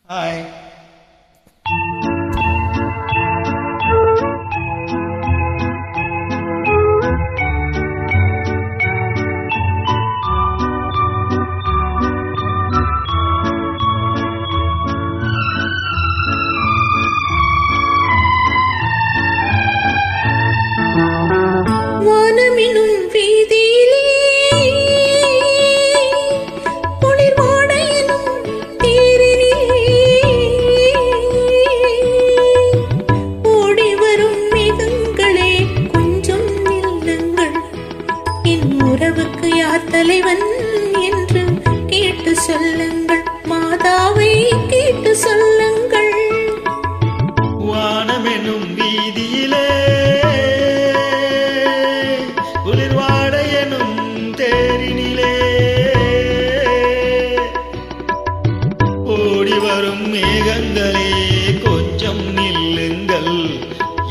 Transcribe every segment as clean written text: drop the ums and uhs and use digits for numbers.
Hi. உறவுக்கு யார் தலைவன் என்று கேட்டு சொல்லுங்கள், மாதாவை கேட்டு சொல்லுங்கள். வானமெனும் வீதியிலே குளிர்வாட எனும் தேரினிலே ஓடி வரும் மேகங்களே கொஞ்சம் நில்லுங்கள்,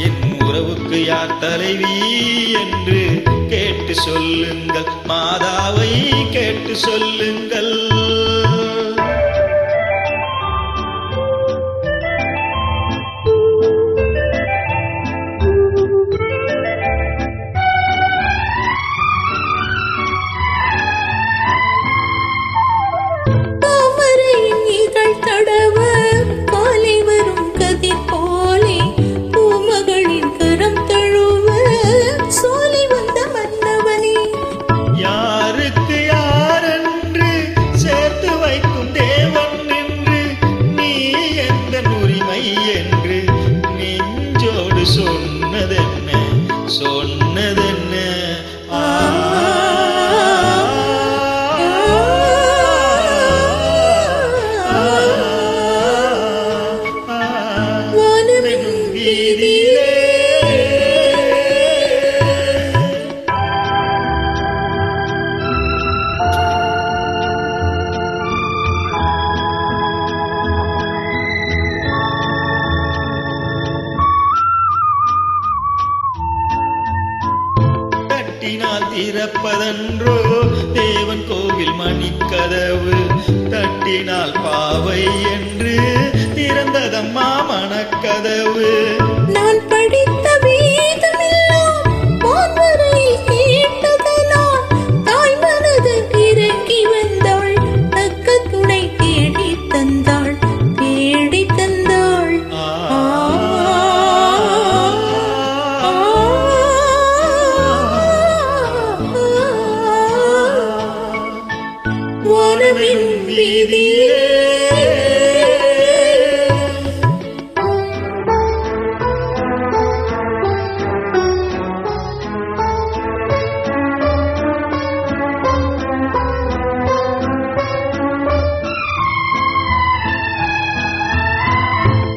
என் உறவுக்கு யார் தலைவி என்று கேட்டு சொல்லுங்கள், மாதாவை கேட்டு சொல்லுங்கள். சொன்னதென்ன சொன்னதென்ன வானமெனும் வீதியிலே தட்டினால் திறப்பதன்றோ தேவன் கோவில் மணிக்கதவு, தட்டினால் பாவை என்று திறந்ததம்மா மனக்கதவு. நான் படித்த வேதமெல்லாம் வான்வரையில் கேட்டதெல்லாம் தாய் மனது இறங்கி வந்தாள், தக்க துணை தேடி தந்தாள் தேடி தந்தாள். வானமெனும் வீதியிலே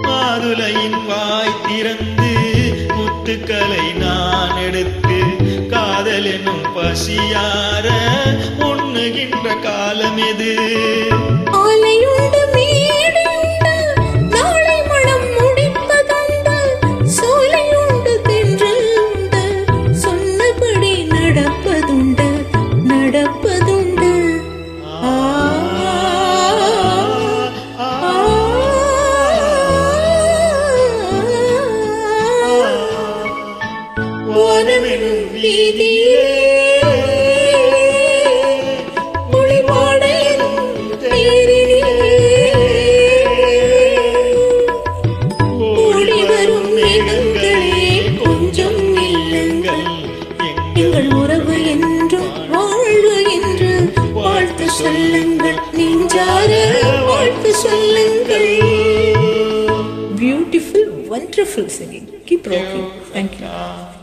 மாதுளையின் வாய் திறந்து முத்துக்களை நான் எடுத்து காதல் என்னும் பசியார உண்ணுகின்ற காலம் எது? ஆலையுண்டு மேடையுண்டு நாளை மனம் முடிப்பதுண்டு, சோலையுண்டு தென்றல் உண்டு சொன்னபடி நடப்பதுண்டு நடப்பதுண்டு. வானமெனும் வீதியிலே குளிர்வாட எனும் தேரினிலே ஓடி வரும் மேகங்களே கொஞ்சம் நில்லுங்கள், எங்கள் உறவு என்றும் வாழ்வு என்று வாழ்த்து சொல்லுங்கள், நெஞ்சார வாழ்த்து சொல்லுங்கள். Beautiful, wonderful singing. Keep rocking. Thank you.